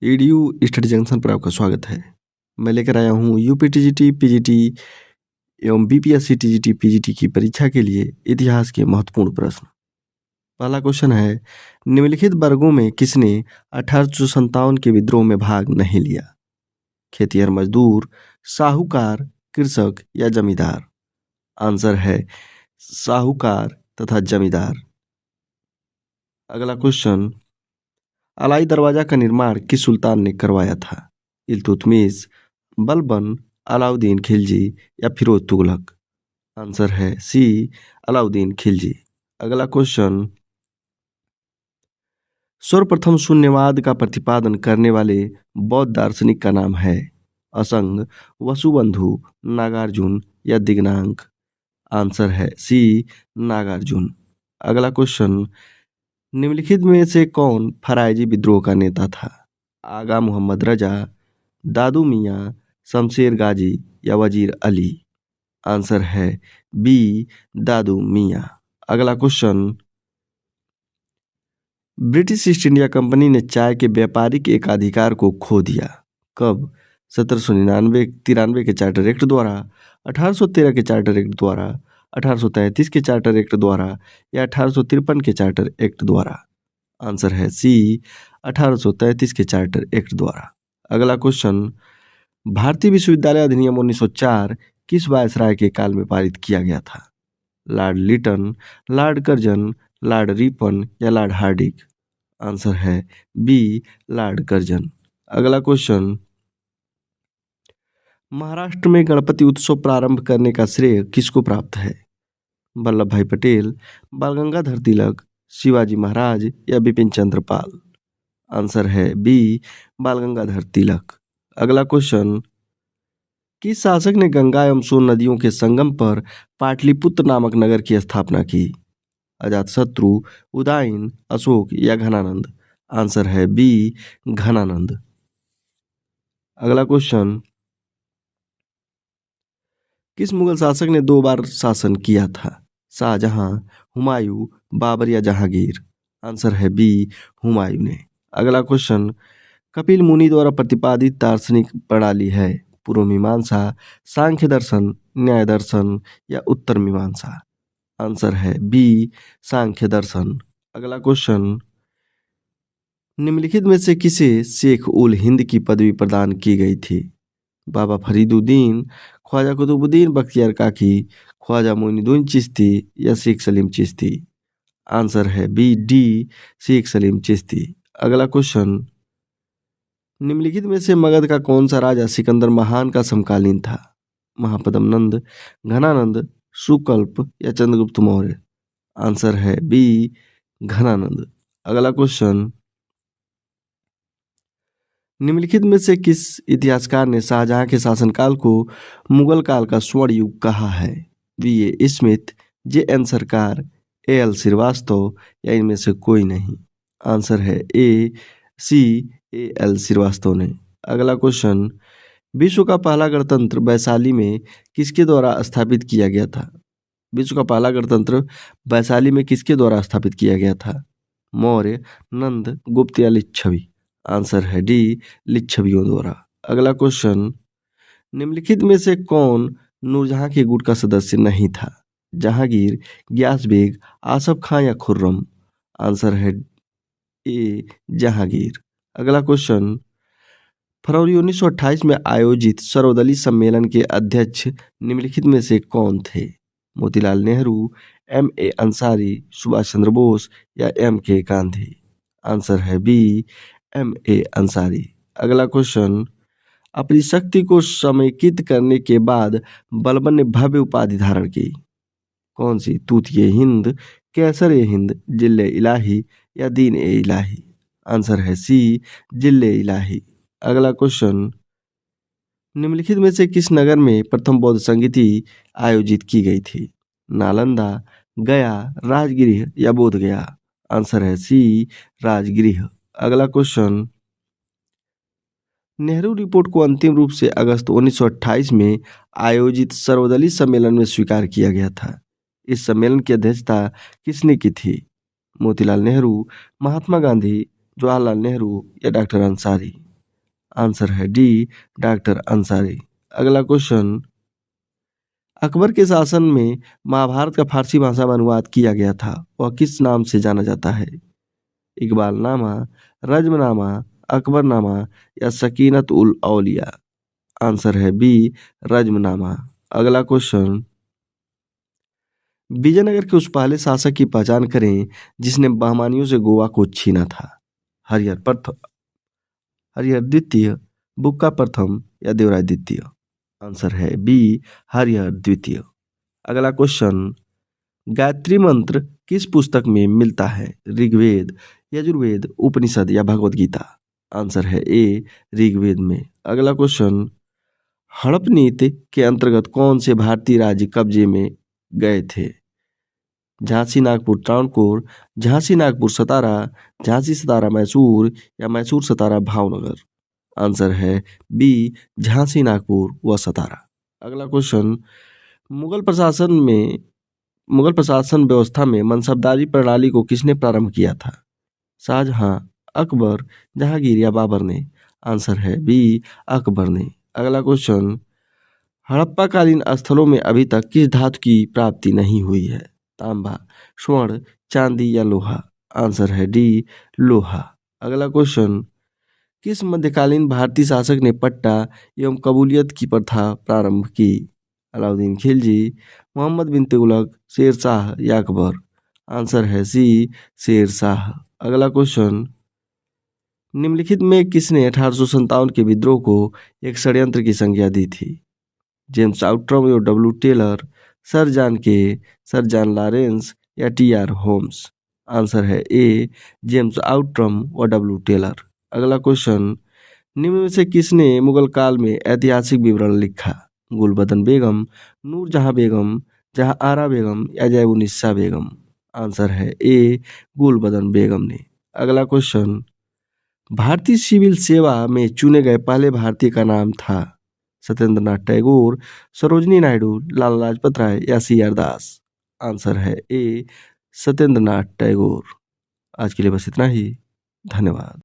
EDU study junction पर आपका स्वागत है। मैं लेकर आया हूँ यूपीटीजीटी पीजीटी एवं बीपीएससी टीजीटी पीजीटी की परीक्षा के लिए इतिहास के महत्वपूर्ण प्रश्न। पहला क्वेश्चन है, निम्नलिखित वर्गों में किसने 1857 के विद्रोह में भाग नहीं लिया? खेतिहर मजदूर, साहूकार, कृषक या जमींदार? आंसर है साहूकार तथा जमींदार। अगला क्वेश्चन, अलाई दरवाजा का निर्माण किस सुल्तान ने करवाया था? इल्तुतमिश, बलबन, अलाउद्दीन खिलजी या फिरोज तुगलक? आंसर है सी, अलाउद्दीन खिलजी। अगला क्वेश्चन, सर्वप्रथम शून्यवाद का प्रतिपादन करने वाले बौद्ध दार्शनिक का नाम है? असंग, वसुबंधु, नागार्जुन या दिगनांक? आंसर है सी, नागार्जुन। अगला क्वेश्चन, निम्नलिखित में से कौन फरायजी विद्रोह का नेता था? आगा मोहम्मद रजा, दादू मियाँ, शमशेर गाजी या वजीर अली? आंसर है बी, दादू मियाँ। अगला question, British east India company ने चाय के व्यापारिक एकाधिकार को खो दिया कब? 1799-93 के चार्टर एक्ट द्वारा, 1813 के चार्टर एक्ट द्वारा, 1833 के चार्टर एक्ट द्वारा या 1853 के चार्टर एक्ट द्वारा? आंसर है सी, 1833 के चार्टर एक्ट द्वारा। अगला क्वेश्चन, भारतीय विश्वविद्यालय अधिनियम 1904 किस वायसराय के काल में पारित किया गया था? Lord Lytton, Lord Curzon, Lord Ripon या लॉर्ड हार्डिंग? आंसर है बी, लॉर्ड कर्जन। अगला क्वेश्चन, महाराष्ट्र में गणपति उत्सव प्रारंभ करने का श्रेय किसको प्राप्त है? वल्लभ भाई पटेल, बाल गंगाधर तिलक, शिवाजी महाराज या बिपिन चंद्र पाल? आंसर है बी, बाल गंगाधर तिलक। अगला क्वेश्चन, किस शासक ने गंगा एवं सोन नदियों के संगम पर पाटलिपुत्र नामक नगर की स्थापना की? अजातशत्रु, उदयन, अशोक या घनानंद? आंसर है बी, घनानंद। अगला क्वेश्चन, किस मुगल शासक ने 2 बार शासन किया था? शाहजहां, हुमायूं, बाबर या जहांगीर? आंसर है बी, हुमायूं ने। अगला क्वेश्चन, कपिल मुनि द्वारा प्रतिपादित दार्शनिक प्रणाली है? पूर्व मीमांसा, सांख्य दर्शन, न्याय दर्शन या उत्तर मीमांसा? आंसर है बी, सांख्य दर्शन। अगला क्वेश्चन, निम्नलिखित में से किसे शेख उल हिंद की पदवी प्रदान की गई थी? बाबा फरीदुद्दीन, ख्वाजा कुतुबुद्दीन बख्तियार काकी, ख्वाजा मोइनुद्दीन चिश्ती या शेख सलीम चिश्ती? आंसर है बी, डी, शेख सलीम चिश्ती। अगला क्वेश्चन, निम्नलिखित में से मगध का कौन सा राजा सिकंदर महान का समकालीन था? महापद्म नंद, घनानंद, सुकल्प या चंद्रगुप्त मौर्य? आंसर है बी, घनानंद। अगला क्वेश्चन, निम्नलिखित में से किस इतिहासकार ने शाहजहां के शासनकाल को मुगल काल का स्वर्ण युग कहा है? वी.ए. Smith, JN. सरकार, ए.एल. श्रीवास्तव या इनमें से कोई नहीं? आंसर है ए, सी, ए.एल. श्रीवास्तव ने। अगला क्वेश्चन, विश्व का पहला गणतंत्र वैशाली में किसके द्वारा स्थापित किया गया था? विश्व का पहला गणतंत्र वैशाली में किसके द्वारा स्थापित किया गया था? मौर्य, नंद, गुप्त या लिच्छवी? आंसर है डी, लिच्छवियों द्वारा। अगला क्वेश्चन, निम्नलिखित में से कौन नूरजहां के गुट का सदस्य नहीं था? जहांगीर, गियास बेग, आसफ खां या खुर्रम? आंसर है ए, जहांगीर। अगला क्वेश्चन, फरवरी 1928 में आयोजित सर्वदलीय सम्मेलन के अध्यक्ष निम्नलिखित में से कौन थे? मोतीलाल नेहरू, M.A. अंसारी, सुभाष चंद्र बोस या M.K. गांधी? आंसर है बी, M.A. अंसारी। अगला क्वेश्चन, अपनी शक्ति को समेकित करने के बाद बलबन ने भव्य उपाधि धारण की? कौन सी? तूतिए हिंद, कैसर ए हिंद, जिले इलाही या दीन ए इलाही? आंसर है सी, जिले इलाही। अगला क्वेश्चन, निम्नलिखित में से किस नगर में प्रथम बौद्ध संगीति आयोजित की गई थी? नालंदा, गया, राजगृह या बोध गया? आंसर है सी, राजगृह। अगला क्वेश्चन, नेहरू रिपोर्ट को अंतिम रूप से अगस्त 1928 में आयोजित सर्वदलीय सम्मेलन में स्वीकार किया गया था। इस सम्मेलन की अध्यक्षता किसने की थी? मोतीलाल नेहरू, महात्मा गांधी, जवाहरलाल नेहरू या डॉक्टर अंसारी? आंसर है डी डॉक्टर अंसारी। अगला क्वेश्चन, अकबर के शासन में महाभारत का फारसी भाषा में अनुवाद किया गया था, वह किस नाम से जाना जाता है? इकबालनामा, रज्मनामा, अकबरनामा या सकीनत उल औलिया? आंसर है बी रज्मनामा। अगला क्वेश्चन, विजयनगर के उस पहले शासक की पहचान करें जिसने बहमानियों से गोवा को छीना था? हरिहर द्वितीय, बुक्का प्रथम या देवराय द्वितीय? आंसर है बी हरिहर द्वितीय। अगला क्वेश्चन, गायत्री मंत्र किस पुस्तक में मिलता है? ऋग्वेद, यजुर्वेद, उपनिषद या भगवत गीता? आंसर है ए ऋग्वेद में। अगला क्वेश्चन, हड़प नीति के अंतर्गत कौन से भारतीय राज्य कब्जे में गए थे? झांसी नागपुर त्रावणकोर, झांसी नागपुर सतारा, झांसी सतारा मैसूर या मैसूर सतारा भावनगर? आंसर है बी झांसी नागपुर व सतारा। अगला क्वेश्चन, मुगल प्रशासन व्यवस्था में मनसबदारी प्रणाली को किसने प्रारंभ किया था? शाहजहां, अकबर, जहांगीर या बाबर ने? आंसर है बी अकबर ने। अगला क्वेश्चन, हड़प्पा कालीन स्थलों में अभी तक किस धातु की प्राप्ति नहीं हुई है? तांबा, स्वर्ण, चांदी या लोहा? आंसर है डी लोहा। अगला क्वेश्चन, किस मध्यकालीन भारतीय शासक ने पट्टा एवं कबूलियत की प्रथा प्रारंभ की? अलाउद्दीन खिलजी, मोहम्मद बिन तुगलक, शेर शाह या अकबर? आंसर है सी शेर शाह। अगला क्वेश्चन, निम्नलिखित में किसने 1857 के विद्रोह को एक षड्यंत्र की संज्ञा दी थी? जेम्स आउट्रम और W Taylor, sir John Lawrence या टी.आर. होम्स? आंसर है ए जेम्स आउट्रम और डब्ल्यू टेलर। अगला क्वेश्चन, निम्न में से किसने मुगल काल में ऐतिहासिक विवरण लिखा? गुलबदन बेगम, नूरजहां बेगम, जहां आरा बेगम या जैबुन्निसा बेगम? आंसर है ए गुलबदन बेगम ने। अगला क्वेश्चन, भारतीय सिविल सेवा में चुने गए पहले भारतीय का नाम था? सत्येंद्रनाथ टैगोर, सरोजनी नायडू, लाला लाजपत राय या सी.आर. दास? आंसर है ए सत्येंद्रनाथ टैगोर। आज के लिए बस इतना ही। धन्यवाद।